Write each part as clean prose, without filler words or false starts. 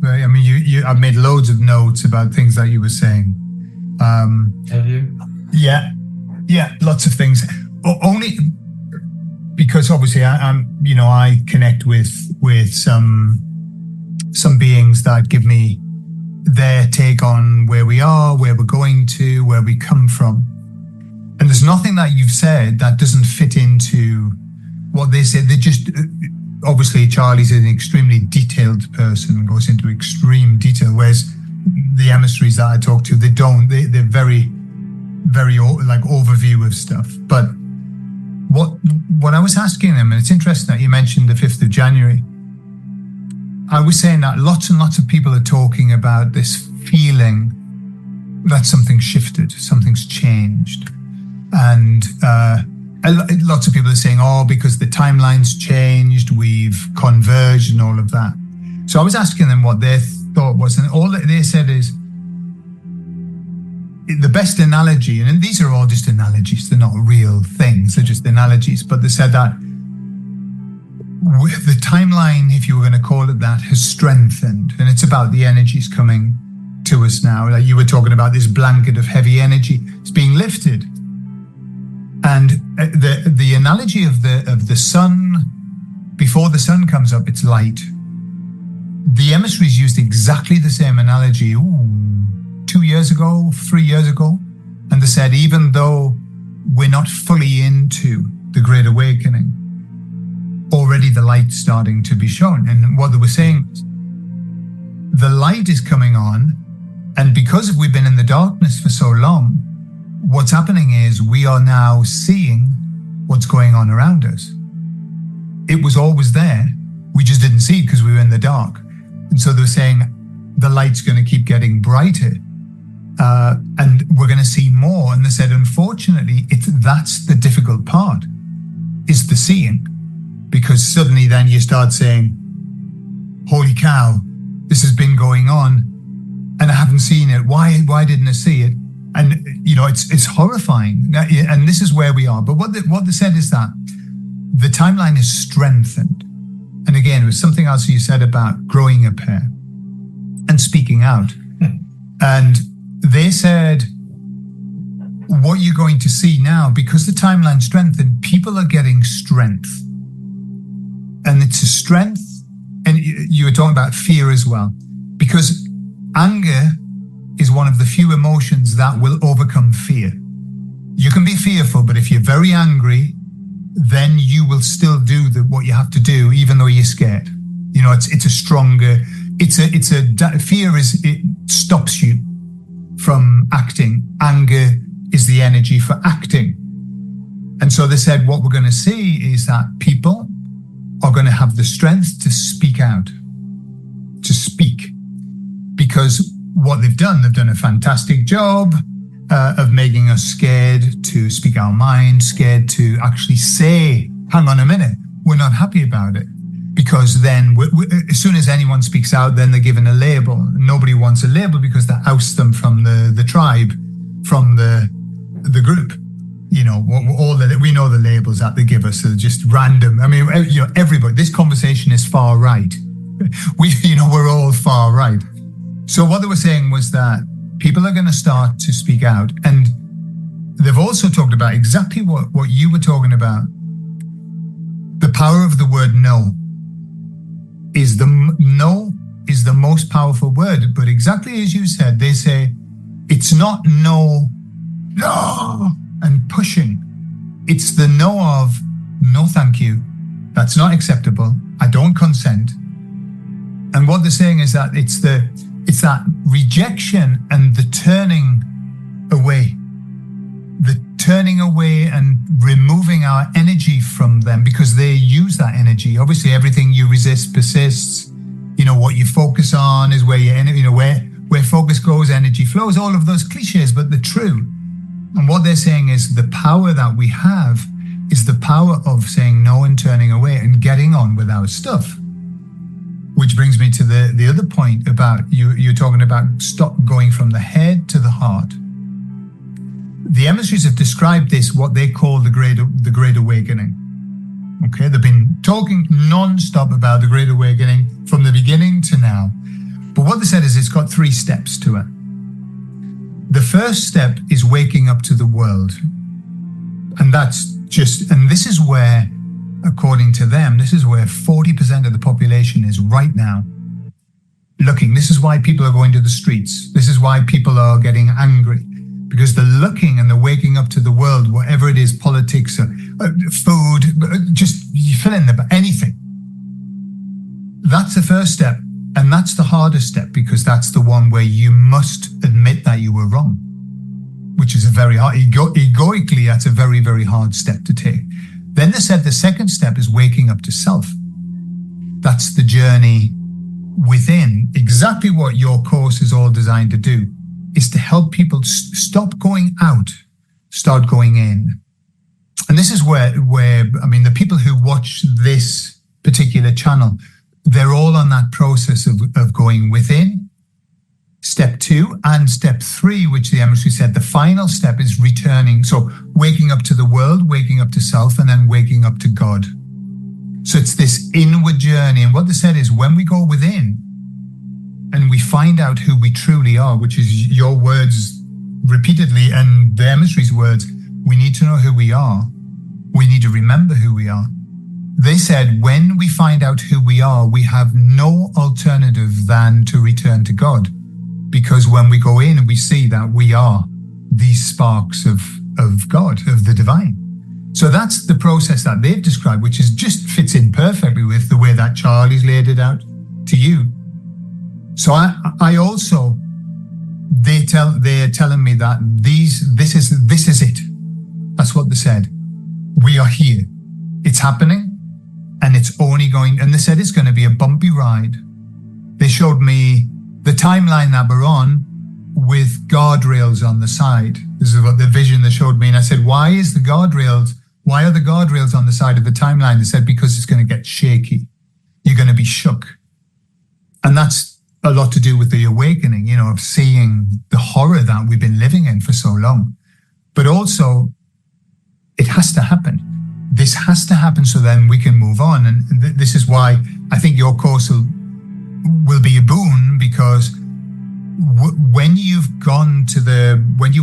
I mean, I've made loads of notes about things that you were saying. Have you? Yeah, lots of things. Only because obviously I connect with some beings that give me their take on where we are, where we're going to, where we come from. And there's nothing that you've said that doesn't fit into what they said. They just, obviously Charlie's an extremely detailed person and goes into extreme detail, whereas the emissaries that I talk to, they're very, very like overview of stuff. But what I was asking them, and it's interesting that you mentioned the 5th of January, I was saying that lots and lots of people are talking about this feeling that something's shifted, something's changed. And lots of people are saying, because the timeline's changed, we've converged and all of that. So I was asking them what their thought was, and all that they said is, the best analogy, and these are all just analogies, they're not real things, they're just analogies, but they said that the timeline, if you were going to call it that, has strengthened, and it's about the energies coming to us now. Like you were talking about this blanket of heavy energy, it's being lifted. And the analogy of the sun, before the sun comes up, it's light. The emissaries used exactly the same analogy 2 years ago, 3 years ago. And they said, even though we're not fully into the Great Awakening, already the light's starting to be shown. And what they were saying, the light is coming on. And because we've been in the darkness for so long, what's happening is we are now seeing what's going on around us. It was always there. We just didn't see it because we were in the dark. And so they were saying the light's going to keep getting brighter. And we're going to see more. And they said, unfortunately, that's the difficult part, is the seeing. Because suddenly then you start saying, holy cow, this has been going on and I haven't seen it. Why didn't I see it? And, it's horrifying. And this is where we are. But what they said is that the timeline is strengthened. And again, it was something else you said about growing a pair and speaking out. And they said, what you're going to see now, because the timeline strengthened, people are getting strength. And it's a strength. And you were talking about fear as well, because anger is one of the few emotions that will overcome fear. You can be fearful, but if you're very angry, then you will still do what you have to do, even though you're scared. It's a stronger, fear it stops you from acting. Anger is the energy for acting. And so they said, what we're going to see is that people are going to have the strength to speak out, to speak, because what they've done a fantastic job of making us scared to speak our mind, scared to actually say, hang on a minute, we're not happy about it. Because then as soon as anyone speaks out, then they're given a label. Nobody wants a label because that ousts them from the tribe, from the group. We know the labels that they give us are just random. I mean, everybody, this conversation is far right. We're all far right. So what they were saying was that people are going to start to speak out. And they've also talked about exactly what you were talking about. The power of the word no is the most powerful word. But exactly as you said, they say it's not no, and pushing. It's the no of no, thank you. That's not acceptable. I don't consent. And what they're saying is that it's that rejection and the turning away and removing our energy from them, because they use that energy. Obviously, everything you resist persists. What you focus on is where where focus goes, energy flows. All of those cliches, but they're true. And what they're saying is the power that we have is the power of saying no and turning away and getting on with our stuff. Which brings me to the other point about you're talking about stop going from the head to the heart. The emissaries have described this, what they call the Great Awakening. Okay, they've been talking non-stop about the Great Awakening from the beginning to now. But what they said is it's got 3 steps to it. The first step is waking up to the world. And this is where, according to them, this is where 40% of the population is right now. Looking. This is why people are going to the streets. This is why people are getting angry. Because they're looking and they're waking up to the world, whatever it is, politics, food, just you fill in anything. That's the first step. And that's the hardest step, because that's the one where you must admit that you were wrong, which is a very hard, egoically, that's a very, very hard step to take. Then they said the second step is waking up to self. That's the journey within. Exactly what your course is all designed to do is to help people stop going out, start going in. And this is where the people who watch this particular channel, they're all on that process of going within. Step 2 and step 3, which the emissary said, the final step is returning. So waking up to the world, waking up to self, and then waking up to God. So it's this inward journey. And what they said is when we go within and we find out who we truly are, which is your words repeatedly and the emissary's words, we need to know who we are. We need to remember who we are. They said when we find out who we are, we have no alternative than to return to God. Because when we go in and we see that we are these sparks of God, of the divine. So that's the process that they've described, which just fits in perfectly with the way that Charlie's laid it out to you. So I also, they're telling me that this is it. That's what they said. We are here. It's happening, and it's only going, and they said it's going to be a bumpy ride. They showed me the timeline that we're on with guardrails on the side. This is what the vision they showed me. And I said, why are the guardrails on the side of the timeline? They said, because it's going to get shaky. You're going to be shook. And that's a lot to do with the awakening, of seeing the horror that we've been living in for so long. But also, it has to happen. This has to happen so then we can move on. And this is why I think your course will be a boon, because when you're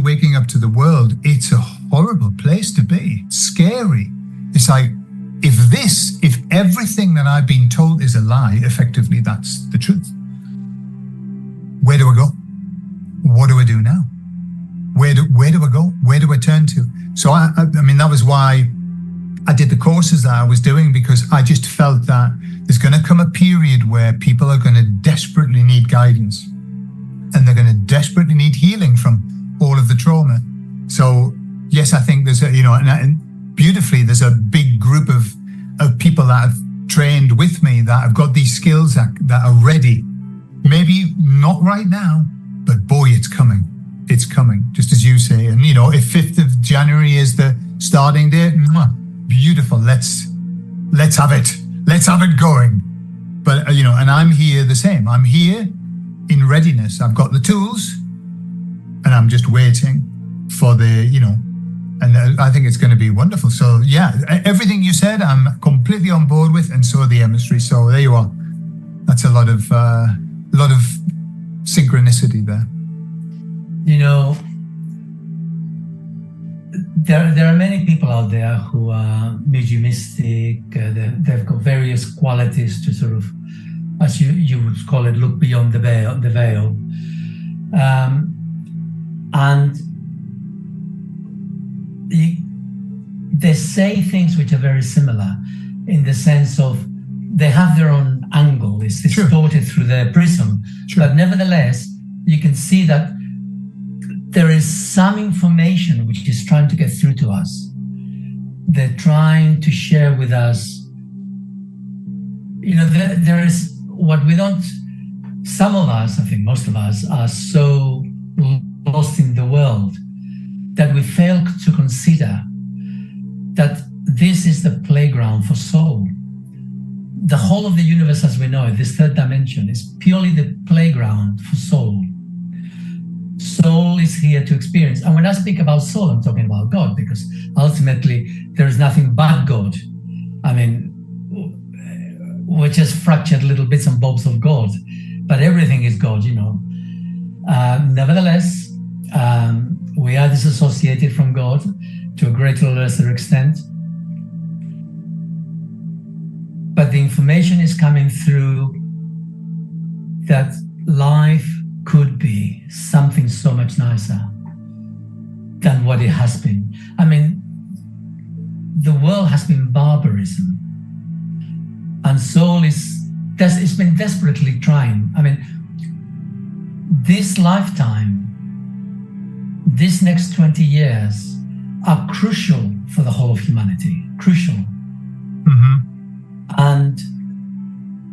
waking up to the world, it's a horrible place to be. It's scary. It's like, if everything that I've been told is a lie, effectively that's the truth. Where do I go? What do I do now? Where do I go? Where do I turn to? So that was why I did the courses that I was doing, because I just felt that there's going to come a period where people are going to desperately need guidance, and they're going to desperately need healing from all of the trauma. So yes, I think there's and beautifully, there's a big group of people that have trained with me that have got these skills that are ready. Maybe not right now, but boy, it's coming. It's coming, just as you say. And if 5th of January is the starting date, beautiful. Let's have it. Let's have it going. But and I'm here the same. I'm here in readiness. I've got the tools, and I'm just waiting for and I think it's going to be wonderful. So yeah, everything you said, I'm completely on board with, and so are the emissary. So there you are. That's a lot of synchronicity there. There are many people out there who are mediumistic. They've got various qualities to sort of, as you would call it, look beyond the veil. And they say things which are very similar in the sense of they have their own angle. It's distorted through their prism. But nevertheless, you can see that there is some information which is trying to get through to us. They're trying to share with us, there is what we don't, some of us, I think most of us, are so lost in the world that we fail to consider that this is the playground for soul. The whole of the universe as we know it, this third dimension, is purely the playground for soul. Soul is here to experience. And when I speak about soul, I'm talking about God, because ultimately there is nothing but God. I mean, we're just fractured little bits and bobs of God. but everything is God, Nevertheless, we are disassociated from God to a greater or lesser extent. But the information is coming through that life could be something so much nicer than what it has been. I mean, the world has been barbarism, and soul it's been desperately trying. I mean, this lifetime, this next 20 years are crucial for the whole of humanity, crucial. Mm-hmm. And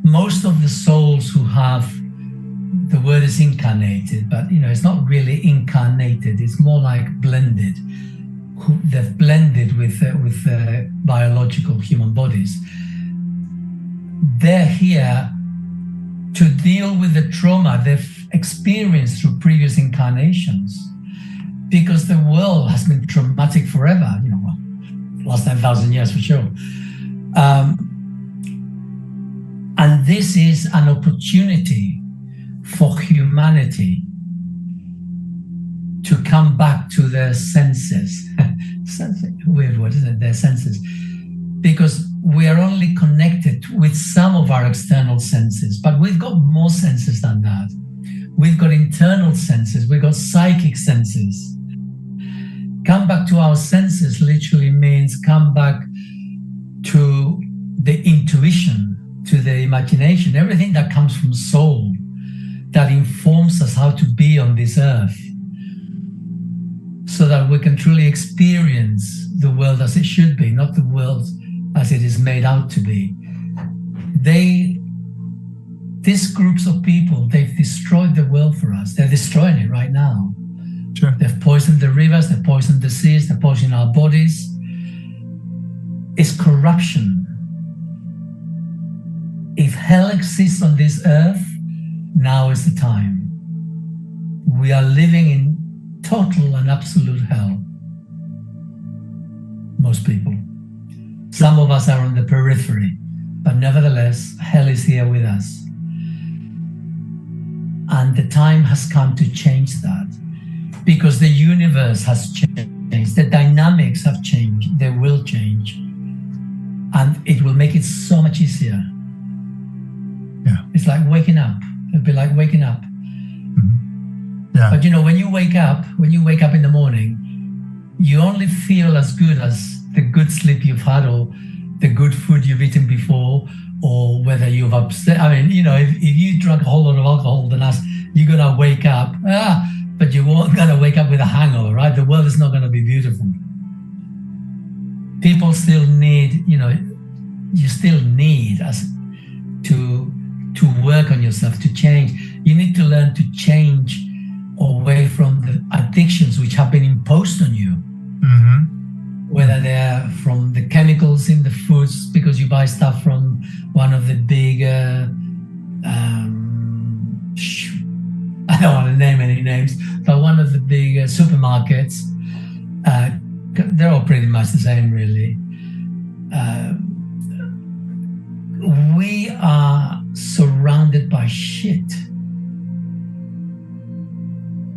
most of the souls who have, the word is incarnated, but it's not really incarnated, it's more like blended. They've blended with biological human bodies. They're here to deal with the trauma they've experienced through previous incarnations, because the world has been traumatic forever, last 10,000 years for sure. And this is an opportunity for humanity to come back to their senses. Weird word, isn't it? Their senses. Because we are only connected with some of our external senses, but we've got more senses than that. We've got internal senses, we've got psychic senses. Come back to our senses literally means come back to the intuition, to the imagination, everything that comes from soul, that informs us how to be on this earth, so that we can truly experience the world as it should be, not the world as it is made out to be. These groups of people, they've destroyed the world for us. They're destroying it right now. Sure. They've poisoned the rivers, they've poisoned the seas, they're poisoning our bodies. It's corruption. If hell exists on this earth, now is the time. We are living in total and absolute hell. Most people. Some of us are on the periphery, but nevertheless, hell is here with us. And the time has come to change that, because the universe has changed, the dynamics have changed, they will change, and it will make it so much easier. Yeah. It's like waking up. It'll be like waking up. Mm-hmm. Yeah. But when you wake up in the morning, you only feel as good as the good sleep you've had, or the good food you've eaten before, or whether you've upset. I mean, if you drank a whole lot of alcohol, then you're going to wake up. But you won't going to wake up with a hangover, right? The world is not going to be beautiful. People still need, you still need us to work on yourself, to change. You need to learn to change away from the addictions which have been imposed on you. Mm-hmm. Whether they're from the chemicals in the foods, because you buy stuff from one of the big, I don't want to name any names, but one of the big supermarkets, they're all pretty much the same, really. We are surrounded by shit.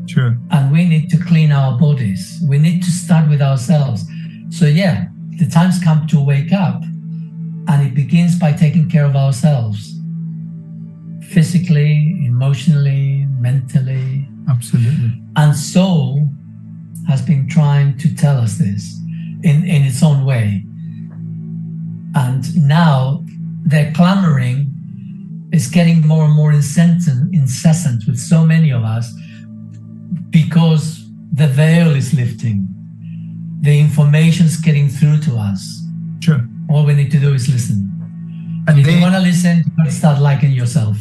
Sure. And we need to clean our bodies. We need to start with ourselves. So the time's come to wake up, and it begins by taking care of ourselves. Physically, emotionally, mentally. Absolutely. And soul has been trying to tell us this in its own way. And now they're clamoring. It's getting more and more incessant with so many of us, because the veil is lifting. The information's getting through to us. Sure. All we need to do is listen. And if you want to listen, you got to start liking yourself.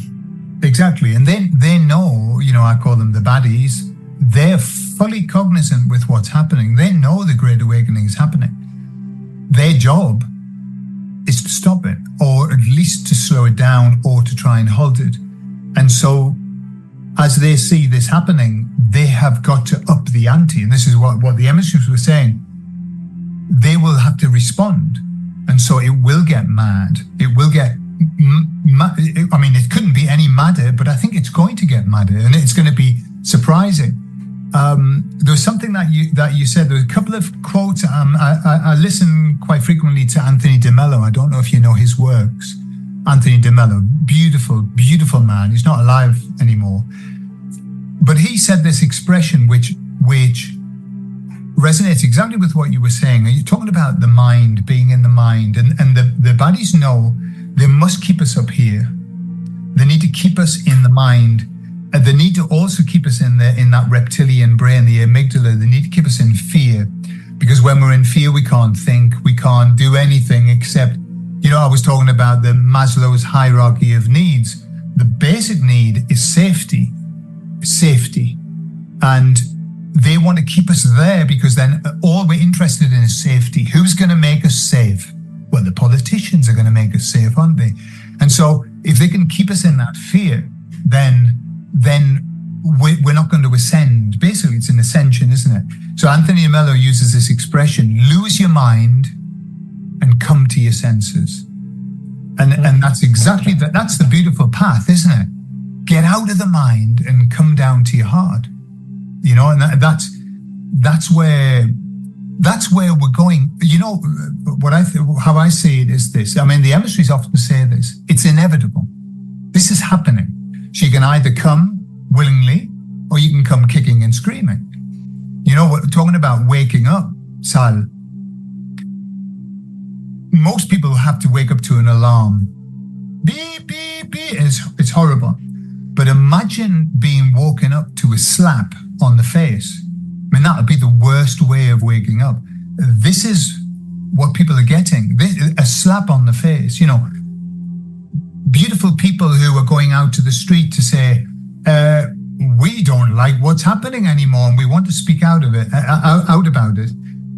Exactly. And they know, I call them the baddies. They're fully cognizant with what's happening. They know the Great Awakening is happening. Their job is to stop it, or at least to slow it down, or to try and halt it. And so as they see this happening, they have got to up the ante. And this is what the emissaries were saying. They will have to respond. And so it will get mad. It will get I mean, it couldn't be any madder, but I think it's going to get madder, and it's going to be surprising. There was something that you said. There were a couple of quotes. I listen quite frequently to Anthony de Mello. I don't know if you know his works. Anthony de Mello, beautiful, beautiful man. He's not alive anymore. But he said this expression which resonates exactly with what you were saying. You're talking about the mind, being in the mind, and the baddies know they must keep us up here. They need to keep us in the mind. And they need to also keep us in that reptilian brain, the amygdala. They need to keep us in fear, because when we're in fear, we can't think, we can't do anything except, I was talking about the Maslow's hierarchy of needs. The basic need is safety. And they want to keep us there, because then all we're interested in is safety. Who's going to make us safe? Well, the politicians are going to make us safe, aren't they? And so if they can keep us in that fear, then we're not going to ascend. Basically, it's an ascension, isn't it? So Anthony de Mello uses this expression: lose your mind and come to your senses. And that's exactly that. That's the beautiful path, isn't it? Get out of the mind and come down to your heart. And that's where we're going. How I see it is this. I mean, the emissaries often say this: it's inevitable. This is happening. So you can either come willingly, or you can come kicking and screaming. We're talking about waking up, Sal. Most people have to wake up to an alarm. Beep, beep, beep. It's horrible. But imagine being woken up to a slap on the face. I mean, that would be the worst way of waking up. This is what people are getting. A slap on the face. Beautiful people who are going out to the street to say, we don't like what's happening anymore, and we want to speak out about it.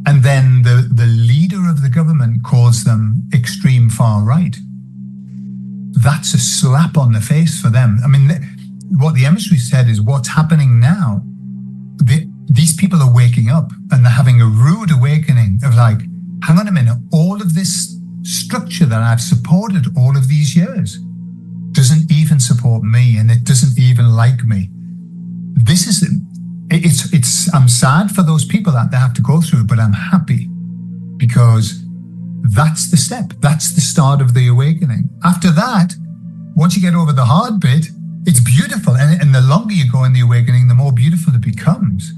And then the leader of the government calls them extreme far right. That's a slap on the face for them. I mean, what the emissary said is what's happening now. These people are waking up, and they're having a rude awakening of like, hang on a minute, all of this structure that I've supported all of these years doesn't even support me, and it doesn't even like me. I'm sad for those people that they have to go through, but I'm happy, because that's the step. That's the start of the awakening. After that, once you get over the hard bit, it's beautiful. And the longer you go in the awakening, the more beautiful it becomes.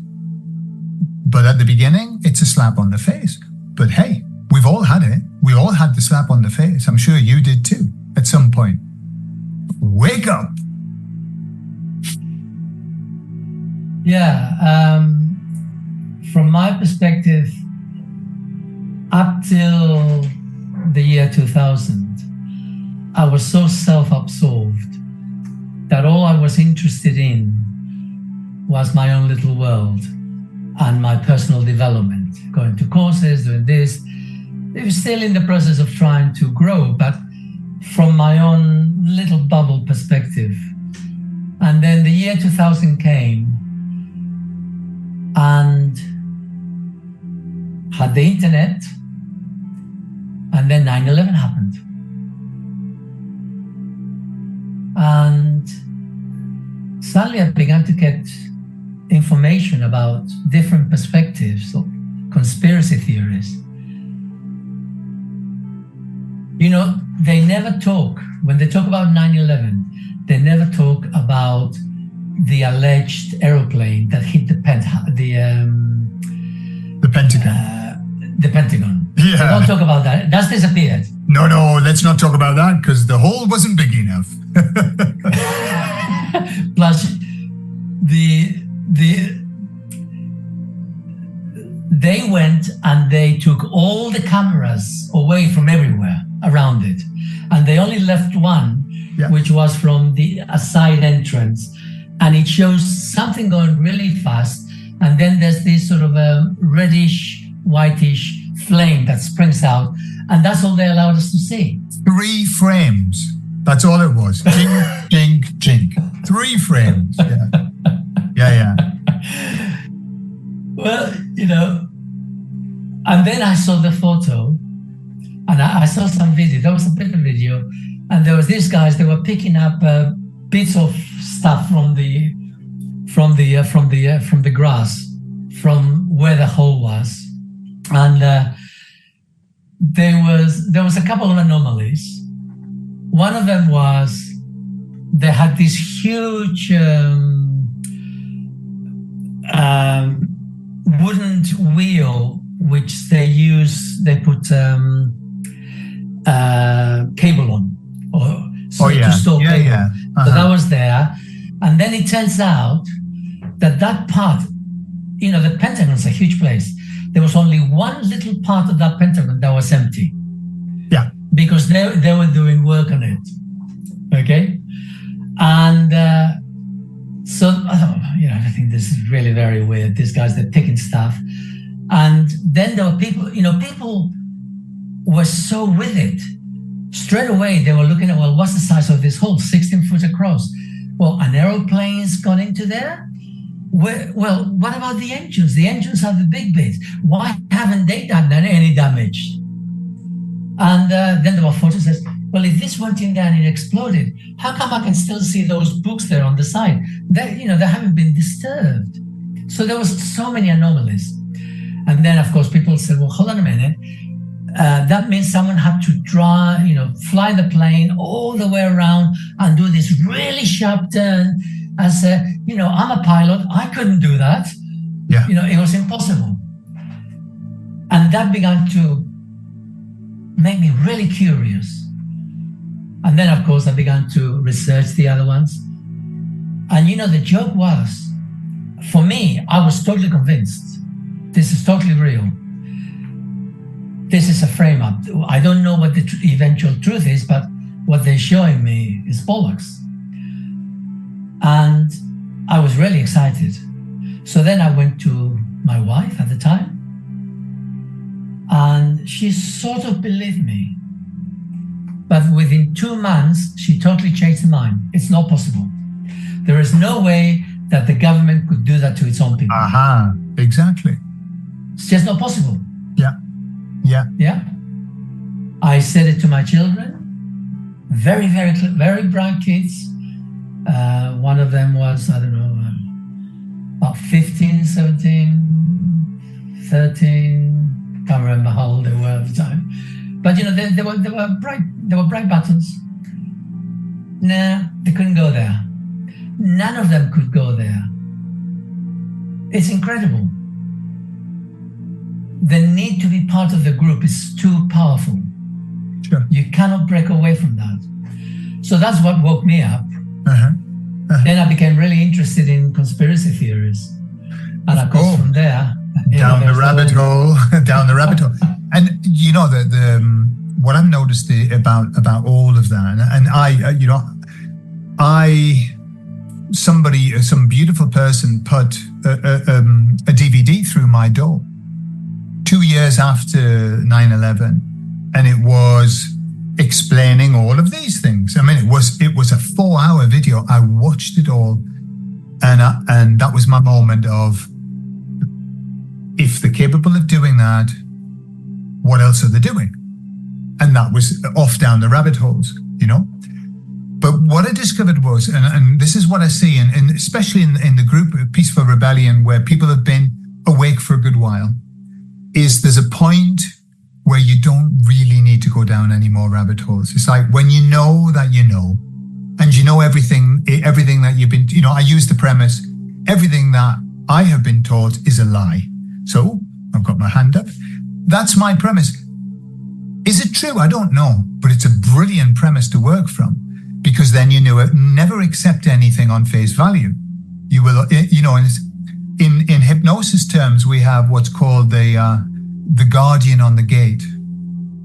But at the beginning, it's a slap on the face. But hey, we've all had it. We all had the slap on the face. I'm sure you did too, at some point. Wake up. Yeah. From my perspective, up till the year 2000, I was so self-absorbed that all I was interested in was my own little world and my personal development, going to courses, doing this. It was still in the process of trying to grow, but from my own little bubble perspective. And then the year 2000 came, and had the internet, and then 9/11 happened. And suddenly I began to get information about different perspectives of conspiracy theories. They never talk, when they talk about 9/11, they never talk about the alleged aeroplane that hit the Pentagon. The Pentagon. Yeah. So don't talk about that. That's disappeared. No, let's not talk about that, because the hole wasn't big enough. Plus, they went and they took all the cameras away from everywhere around it, and they only left one, which was from a side entrance, and it shows something going really fast, and then there's this sort of a reddish, whitish flame that springs out, and that's all they allowed us to see. 3 frames. That's all it was. Jink, jink, jink. 3 frames. Yeah. Well, and then I saw the photo, And I saw some video. There was a bit of video, and there was these guys. They were picking up bits of stuff from the grass, from where the hole was, and there was a couple of anomalies. One of them was they had this huge wooden wheel, which they put cable on, to store cable. Yeah. So that was there. And then it turns out that part, the Pentagon's a huge place. There was only one little part of that Pentagon that was empty. Yeah. Because they were doing work on it. Okay? And so, I think this is really very weird. These guys, they're picking stuff. And then there were people, people were so with it. Straight away, they were looking at, well, what's the size of this hole? 16 foot across. Well, an aeroplane's gone into there? Well, what about the engines? The engines are the big bits. Why haven't they done any damage? And then there were photos that says, well, if this went in there and it exploded, how come I can still see those books there on the side? They haven't been disturbed. So there was so many anomalies. And then, of course, people said, well, hold on a minute. That means someone had to fly the plane all the way around and do this really sharp turn. I said, I'm a pilot. I couldn't do that. Yeah. It was impossible. And that began to make me really curious. And then, of course, I began to research the other ones. And, the joke was, for me, I was totally convinced. This is totally real. This is a frame-up. I don't know what the eventual truth is, but what they're showing me is bollocks. And I was really excited. So then I went to my wife at the time, and she sort of believed me. But within 2 months, she totally changed her mind. It's not possible. There is no way that the government could do that to its own people. Exactly. It's just not possible. Yeah. I said it to my children. Very, very, very bright kids. One of them was, I don't know, about 15, 17, 13. Can't remember how old they were at the time. But they were bright buttons. Nah, they couldn't go there. None of them could go there. It's incredible. The need to be part of the group is too powerful. Sure. You cannot break away from that. So that's what woke me up. Then I became really interested in conspiracy theories. And of course from there... Down the rabbit hole. And the what I've noticed about all of that, and some beautiful person put a DVD through my door 2 years after 9/11, and it was explaining all of these things. I mean, it was a 4-hour video. I watched it all, and that was my moment of, if they're capable of doing that, what else are they doing? And that was off down the rabbit holes, But what I discovered was, and this is what I see, and especially in the group of Peaceful Rebellion, where people have been awake for a good while, is there's a point where you don't really need to go down any more rabbit holes. It's like when you know that you know, and you know everything that you've been, I use the premise, everything that I have been taught is a lie. So I've got my hand up. That's my premise. Is it true? I don't know, but it's a brilliant premise to work from, because then never accept anything on face value. You will, in hypnosis terms, we have what's called the guardian on the gate,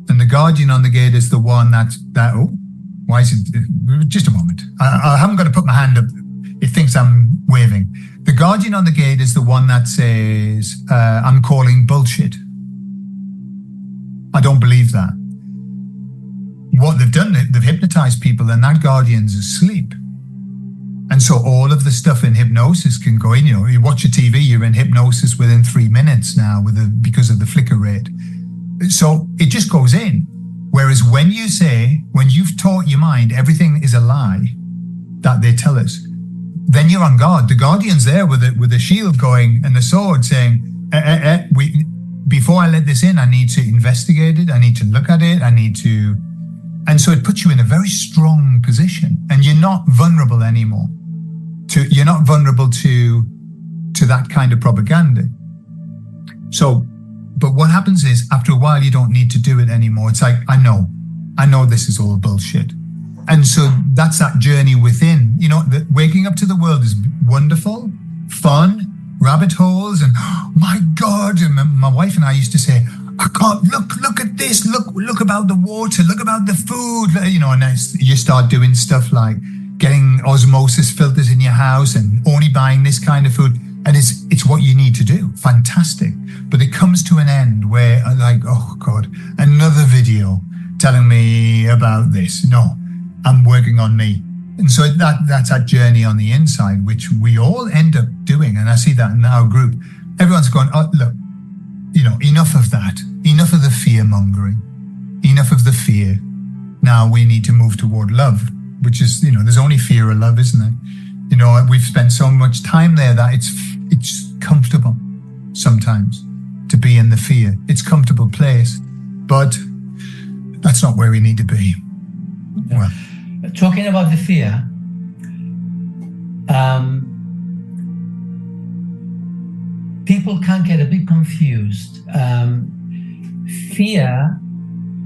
and the guardian on the gate is the one why is it? Just a moment. I haven't got to put my hand up. It thinks I'm waving. The guardian on the gate is the one that says, I'm calling bullshit. I don't believe that. What they've done, they've hypnotized people, and that guardian's asleep. And so all of the stuff in hypnosis can go in. You watch a TV, you're in hypnosis within 3 minutes now because of the flicker rate. So it just goes in. Whereas when you've taught your mind everything is a lie that they tell us, then you're on guard. The guardian's there with a shield going and the sword saying, before I let this in, I need to investigate it. I need to look at it. And so it puts you in a very strong position, and you're not vulnerable anymore. You're not vulnerable to that kind of propaganda. So, but what happens is after a while, you don't need to do it anymore. It's like, I know this is all bullshit. And so that's that journey within, waking up to the world is wonderful, fun, rabbit holes, and oh my God, and my wife and I used to say, I can't look at this, look about the water, look about the food, and you start doing stuff like getting osmosis filters in your house and only buying this kind of food. And it's what you need to do. Fantastic. But it comes to an end where like, oh God, another video telling me about this. No, I'm working on me. And so that's that journey on the inside, which we all end up doing. And I see that in our group. Everyone's going, oh, look, enough of that. Enough of the fear mongering. Enough of the fear. Now we need to move toward love, which is, there's only fear or love, isn't there? We've spent so much time there that it's comfortable sometimes to be in the fear. It's a comfortable place, but that's not where we need to be. Well, talking about the fear, people can get a bit confused. Fear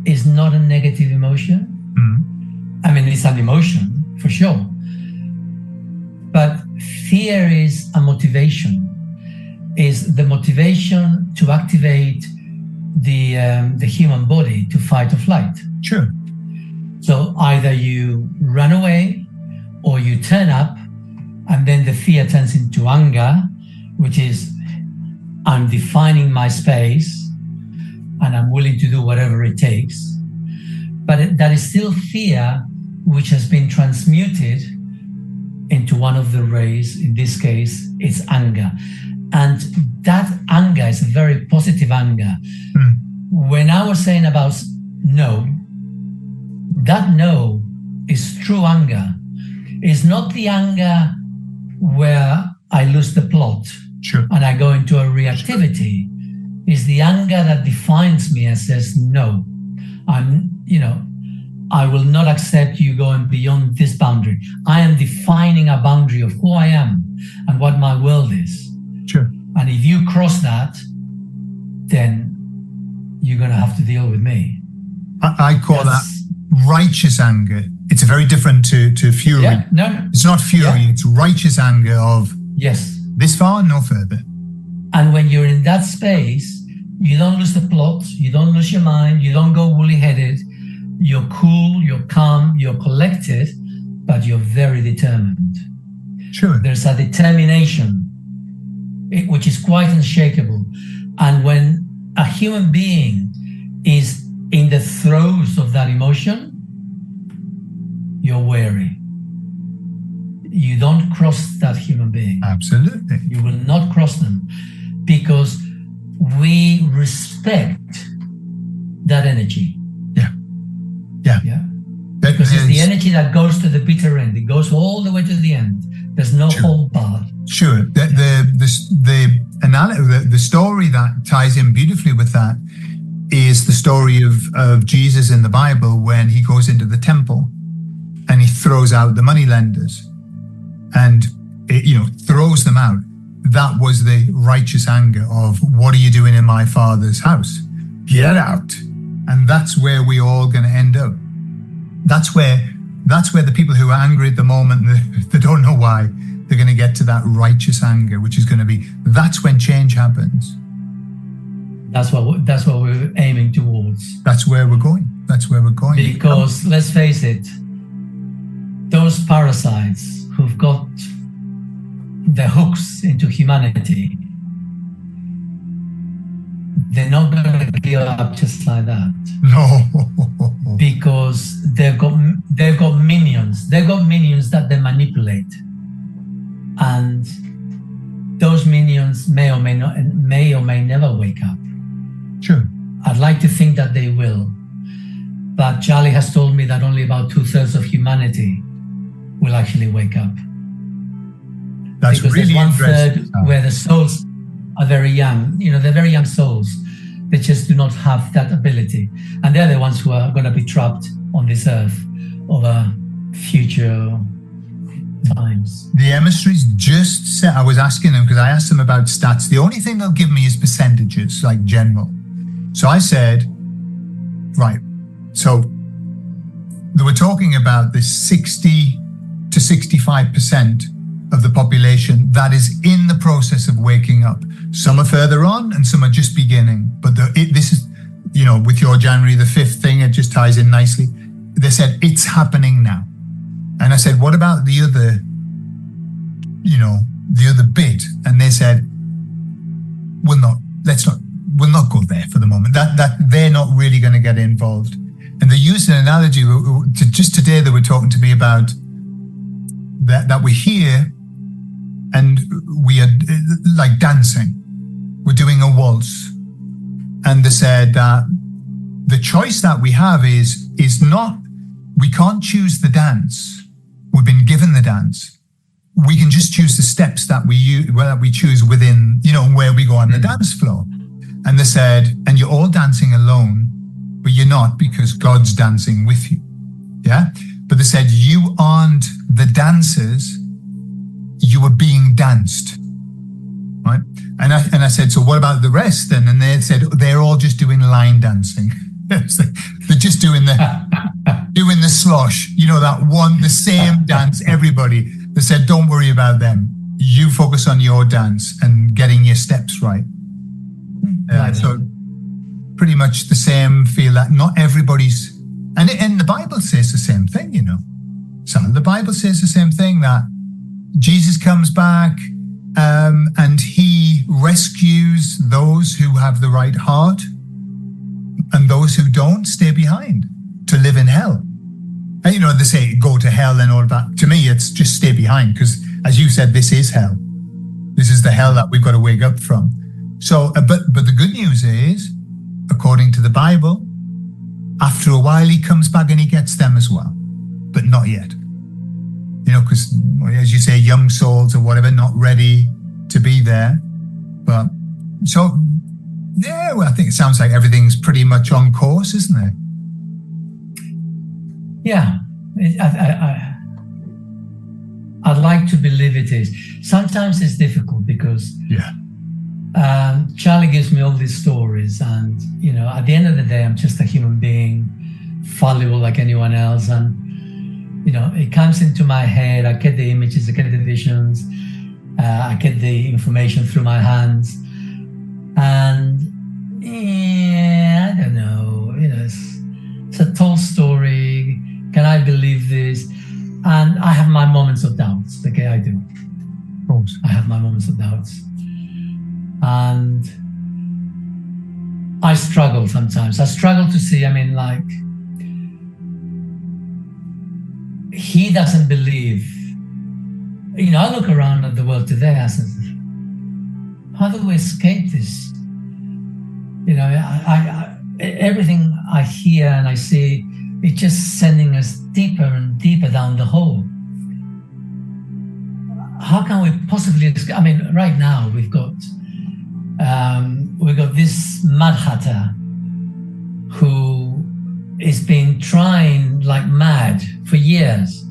is not a negative emotion. Mm-hmm. I mean, it's an emotion for sure. But fear is a motivation, is the motivation to activate the human body to fight or flight. Sure. So either you run away or you turn up, and then the fear turns into anger, which is I'm defining my space and I'm willing to do whatever it takes. But that is still fear, which has been transmuted into one of the rays. In this case, it's anger. And that anger is a very positive anger. When I was saying about no, that no is true anger. It's not the anger where I lose the plot. Sure. And I go into a reactivity. It's the anger that defines me and says, no, I will not accept you going beyond this boundary. I am defining a boundary of who I am and what my world is. Sure. And if you cross that, then you're going to have to deal with me. I call that righteous anger. It's very different to fury. Yeah, no. It's not fury, It's righteous anger of yes, this far, no further. And when you're in that space, you don't lose the plot, you don't lose your mind, you don't go woolly-headed. You're cool, you're calm, you're collected, but you're very determined. Sure. There's a determination, which is quite unshakable. And when a human being is in the throes of that emotion, you're wary. You don't cross that human being. Absolutely. You will not cross them because we respect that energy. Yeah. Because it's the energy that goes to the bitter end. It goes all the way to the end. There's no hold barred. Sure. The story that ties in beautifully with that is the story of Jesus in the Bible when he goes into the temple and he throws out the moneylenders and throws them out. That was the righteous anger of, what are you doing in my Father's house? Get out. And that's where we're all going to end up. That's where the people who are angry at the moment, they don't know why, they're going to get to that righteous anger, which is going to be, that's when change happens. That's what we're aiming towards. That's where we're going. Because let's face it, those parasites who've got the hooks into humanity, they're not going to give up just like that. No. Because they've got minions. They've got minions that they manipulate. And those minions may or may never wake up. Sure. I'd like to think that they will. But Charlie has told me that only about 2/3 of humanity will actually wake up. That's because really there's interesting. 1/3 where the souls are very young. They're very young souls. They just do not have that ability. And they're the ones who are going to be trapped on this earth over future times. The emissaries just said, I was asking them, because I asked them about stats. The only thing they'll give me is percentages, like general. So I said, right, so they were talking about this 60 to 65% of the population that is in the process of waking up. Some are further on and some are just beginning. But this is, with your January the 5th thing, it just ties in nicely. They said, it's happening now. And I said, what about the other bit? And they said, we'll not go there for the moment. That they're not really going to get involved. And they used an analogy. Just today they were talking to me about that we're here and we are like dancing. We're doing a waltz. And they said that the choice that we have is not, we can't choose the dance. We've been given the dance. We can just choose the steps that we choose within, where we go on the dance floor. And they said, and you're all dancing alone, but you're not, because God's dancing with you. Yeah. But they said, you aren't the dancers, you were being danced. Right. And I said, so what about the rest then? And they said, they're all just doing line dancing. They're just doing the slosh, the same dance, everybody. They said, don't worry about them. You focus on your dance and getting your steps right. So pretty much the same feel that not everybody's, and the Bible says the same thing, So the Bible says the same thing, that Jesus comes back and he rescues those who have the right heart, and those who don't stay behind to live in hell. And they say go to hell and all that. To me, it's just stay behind, because as you said, this is hell. This is the hell that we've got to wake up from. So, but the good news is, according to the Bible, after a while he comes back and he gets them as well, but not yet. Because as you say, young souls or whatever, not ready to be there. But so, yeah, well, I think it sounds like everything's pretty much on course, isn't it? Yeah, I'd like to believe it is. Sometimes it's difficult because Charlie gives me all these stories, and at the end of the day, I'm just a human being, fallible like anyone else, and it comes into my head. I get the images, I get the visions, I get the information through my hands, and I don't know. It's a tall story. Can I believe this? And I have my moments of doubts. Okay, I do. Of course. I have my moments of doubts. And I struggle sometimes. I struggle to see, he doesn't believe. I look around at the world today, I say, how do we escape this? Everything I hear and I see, it's just sending us deeper and deeper down the hole. How can we possibly escape? Right now we've got this Mad Hatter who has been trying like mad for years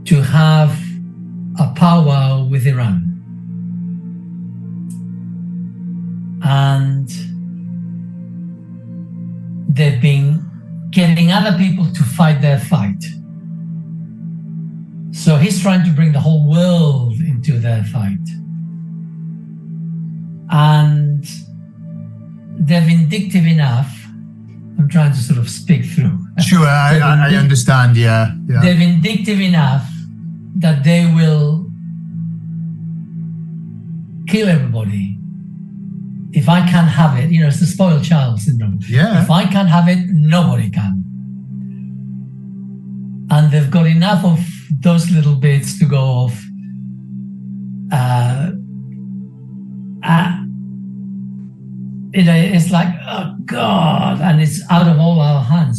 to have a powwow with Iran. And they've been getting other people to fight their fight. So he's trying to bring the whole world into their fight. And they're vindictive enough. I'm trying to sort of speak through. Sure, I understand, yeah. They're vindictive enough that they will kill everybody. If I can't have it, it's the spoiled child syndrome. Yeah. If I can't have it, nobody can. And they've got enough of those little bits to go off. It's like, oh God, and it's out of all our hands.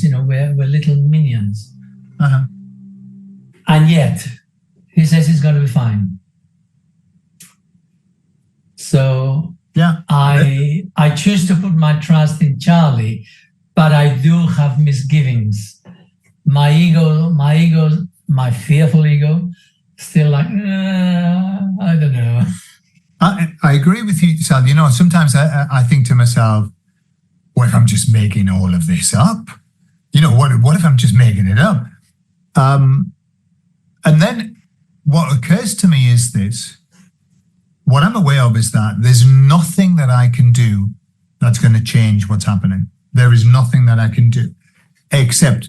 I choose to put my trust in Charlie, but I do have misgivings. My ego, my fearful ego, still like, I don't know. I agree with you, Sal. Sometimes I think to myself, what if I'm just making all of this up? What if I'm just making it up? And then what occurs to me is this. What I'm aware of is that there's nothing that I can do that's going to change what's happening. There is nothing that I can do except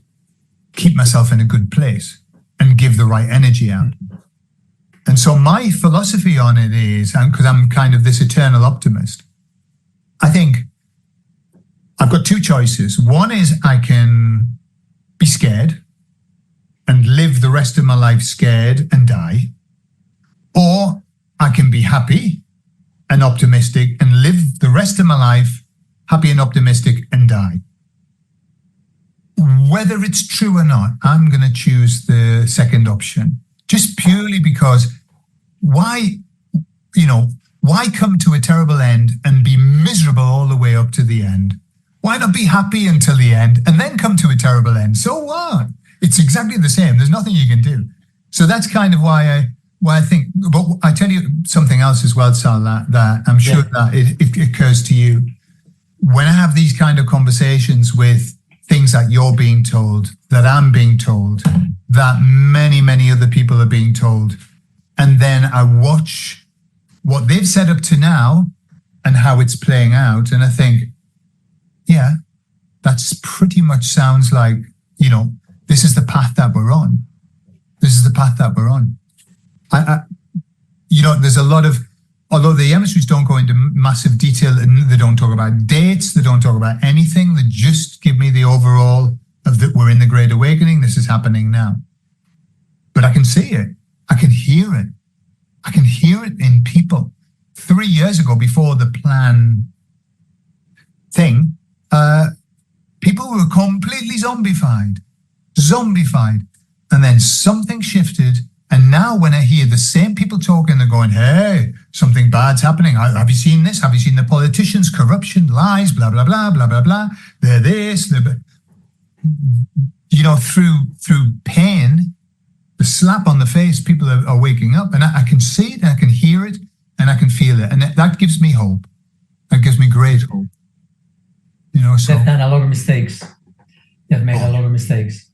keep myself in a good place and give the right energy out. And so my philosophy on it is, because I'm kind of this eternal optimist, I think I've got two choices. One is I can be scared and live the rest of my life scared and die, or I can be happy and optimistic and live the rest of my life happy and optimistic and die. Whether it's true or not, I'm going to choose the second option, just purely because why come to a terrible end and be miserable all the way up to the end? Why not be happy until the end and then come to a terrible end? So what? It's exactly the same. There's nothing you can do. So that's kind of why I think, but I tell you something else as well, Sal, that I'm sure that it occurs to you. When I have these kind of conversations with things that you're being told, that I'm being told, that many, many other people are being told, and then I watch what they've said up to now and how it's playing out, and I think, yeah, that's pretty much sounds like, this is the path that we're on. This is the path that we're on. There's a lot of, although the emissaries don't go into massive detail and they don't talk about dates, they don't talk about anything, they just give me the overall of that we're in the Great Awakening, this is happening now. But I can see it. I can hear it. I can hear it in people. 3 years ago, before the plan thing, people were completely zombified. And then something shifted. And now when I hear the same people talking, they're going, hey, something bad's happening. Have you seen this? Have you seen the politicians? Corruption, lies, blah, blah, blah, blah, blah, blah. They're this. Through pain, the slap on the face, people are waking up. And I can see it, I can hear it, and I can feel it. And that gives me hope. That gives me great hope. They've done a lot of mistakes. They've made a lot of mistakes.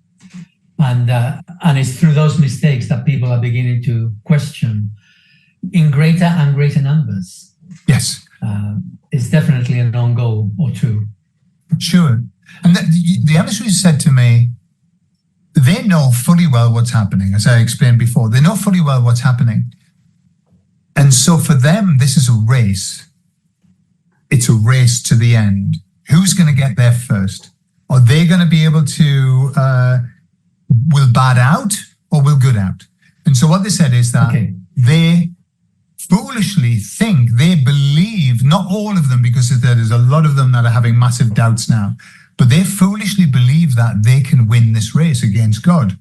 And it's through those mistakes that people are beginning to question in greater and greater numbers. Yes. It's definitely an on goal or two. Sure. And the emissaries said to me, they know fully well what's happening, as I explained before. They know fully well what's happening. And so for them, this is a race. It's a race to the end. Who's going to get there first? Are they going to be able to... will bad out or will good out? And so what they said is that they foolishly think, they believe, not all of them, because there's a lot of them that are having massive doubts now, but they foolishly believe that they can win this race against God.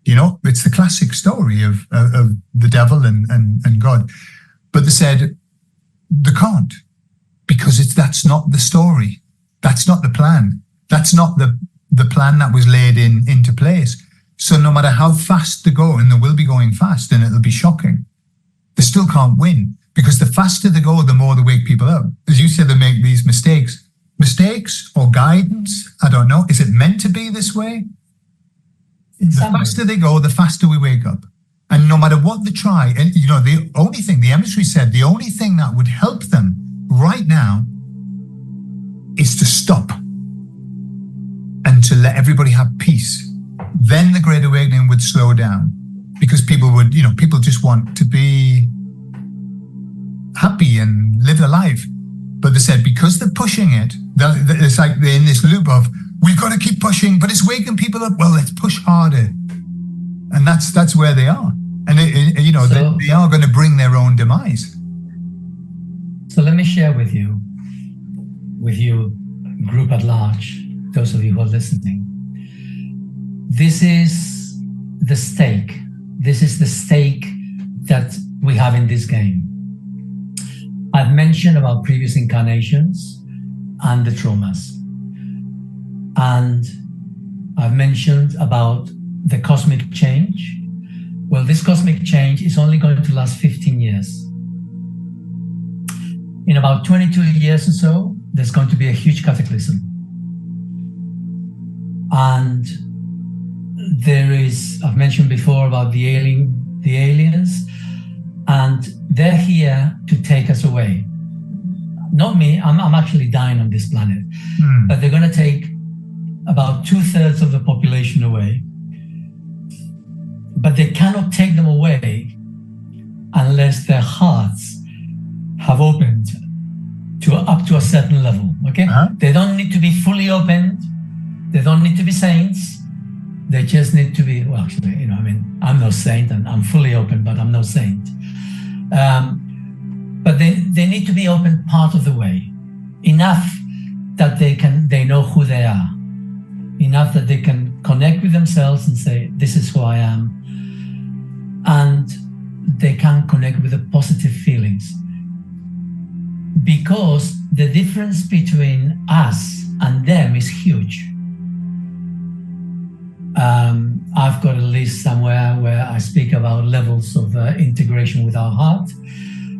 It's the classic story of the devil and God. But they said they can't, because that's not the story. That's not the plan. That's not the plan that was laid into place. So no matter how fast they go, and they will be going fast, and it'll be shocking, they still can't win, because the faster they go, the more they wake people up. As you said, they make these mistakes or guidance. I don't know. Is it meant to be this way? The faster they go, the faster we wake up. And no matter what they try, and the only thing, the emissary said, the only thing that would help them right now is to stop and to let everybody have peace. Then the Great Awakening would slow down, because people would, people just want to be happy and live their life. But they said, because they're pushing it, it's like they're in this loop of, we've got to keep pushing, but it's waking people up. Well, let's push harder. And that's where they are. And, they are going to bring their own demise. So let me share with you, group at large, those of you who are listening. This is the stake. This is the stake that we have in this game. I've mentioned about previous incarnations and the traumas. And I've mentioned about the cosmic change. Well, this cosmic change is only going to last 15 years. In about 22 years or so, there's going to be a huge cataclysm. And there is, I've mentioned before about the aliens, and they're here to take us away. Not me, I'm actually dying on this planet. But they're going to take about 2/3 of the population away. But they cannot take them away unless their hearts have opened to up to a certain level. Okay? They don't need to be fully opened. They don't need to be saints. They just need to be, well, actually, you know, I mean, I'm no saint and I'm fully open, but I'm no saint. But they need to be open part of the way, enough that they know who they are, enough that they can connect with themselves and say, this is who I am. And they can connect with the positive feelings. Because the difference between us and them is huge. I've got a list somewhere where I speak about levels of integration with our heart,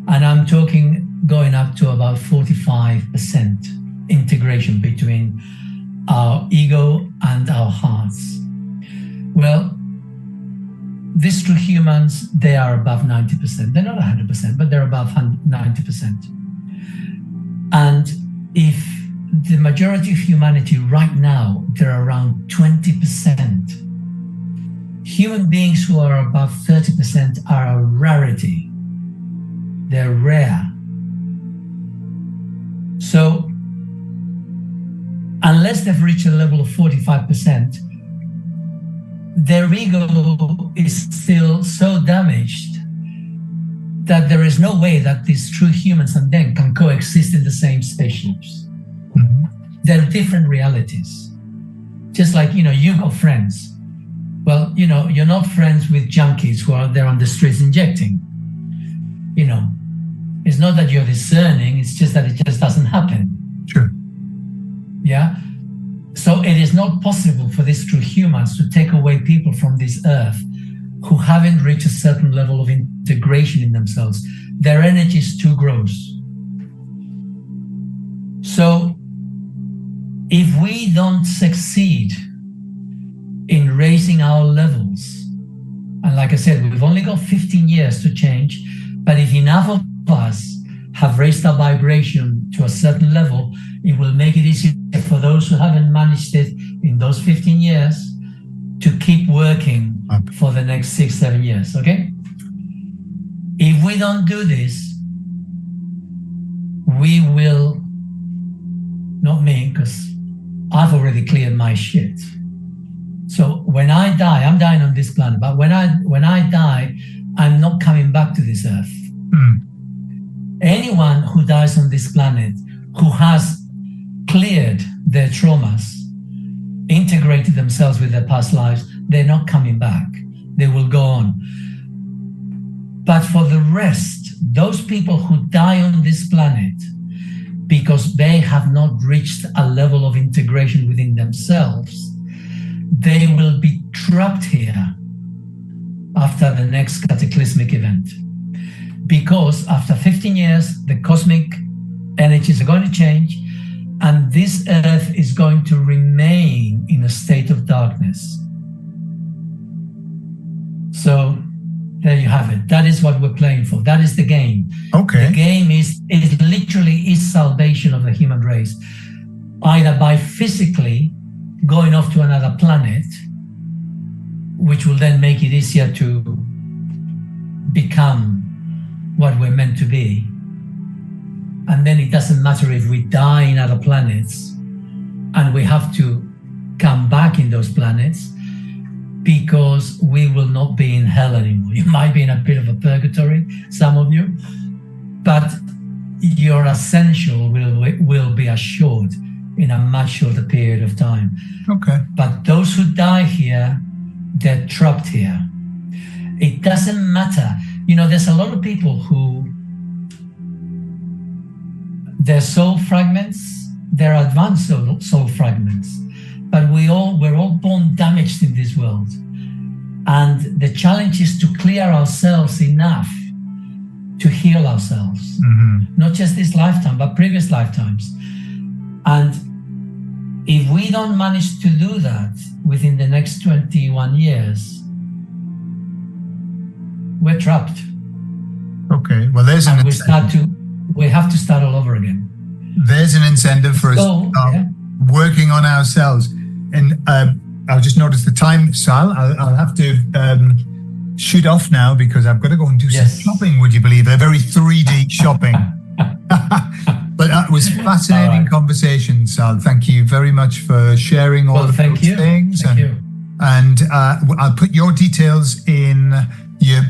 and I'm talking going up to about 45% integration between our ego and our hearts. Well, these true humans, they are above 90%. They're not 100%, but they're above 90%. And if the majority of humanity right now, they're around 20%. Human beings who are above 30% are a rarity. They're rare. So, unless they've reached a level of 45%, their ego is still so damaged that there is no way that these true humans and them can coexist in the same spaceships. They're different realities. Just like, you know, you got friends. Well, you know, you're not friends with junkies who are there on the streets injecting. You know, it's not that you're discerning, it's just that it just doesn't happen. Sure. Yeah? So it is not possible for these true humans to take away people from this earth who haven't reached a certain level of integration in themselves. Their energy is too gross. So if we don't succeed in raising our levels, and like I said, we've only got 15 years to change, but if enough of us have raised our vibration to a certain level, it will make it easier for those who haven't managed it in those 15 years to keep working for the next 6-7 years, okay? If we don't do this, we will, not me, because I've already cleared my shit. So when I die, I'm dying on this planet, but when I die, I'm not coming back to this earth. Anyone who dies on this planet who has cleared their traumas, integrated themselves with their past lives, they're not coming back. They will go on. But for the rest, those people who die on this planet because they have not reached a level of integration within themselves, they will be trapped here after the next cataclysmic event. Because after 15 years, the cosmic energies are going to change, and this earth is going to remain in a state of darkness. So there you have it. That is what we're playing for. That is the game. Okay. The game is literally salvation of the human race, either by physically going off to another planet, which will then make it easier to become what we're meant to be. And then it doesn't matter if we die in other planets and we have to come back in those planets, because we will not be in hell anymore. You might be in a bit of a purgatory, some of you, but your ascension will be assured in a much shorter period of time. Okay. But those who die here, they're trapped here. It doesn't matter. You know, there's a lot of people who They're soul fragments, they're advanced soul fragments, but we're all born damaged in this world. And the challenge is to clear ourselves enough to heal ourselves, not just this lifetime, but previous lifetimes. And if we don't manage to do that within the next 21 years, we're trapped. Okay, well, there's an incentive. We have to start all over again. There's an incentive for us to start working on ourselves. And I'll just notice the time, Sal. I'll have to shoot off now because I've got to go and do some shopping, would you believe? A very 3D shopping. But that was fascinating conversation, Sal. Thank you very much for sharing all of those things. Thank you. And I'll put your details in your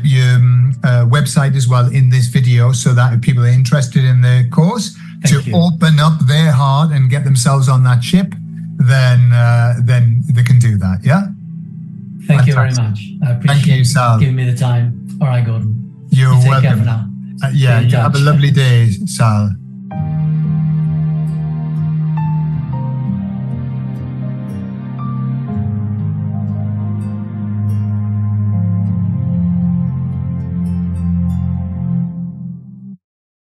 website as well in this video, so that if people are interested in the course open up their heart and get themselves on that ship, then they can do that. Yeah. Thank you very much. I appreciate you giving me the time. All right, Gordon. You're welcome. Take care for now. You have a lovely day, Sal.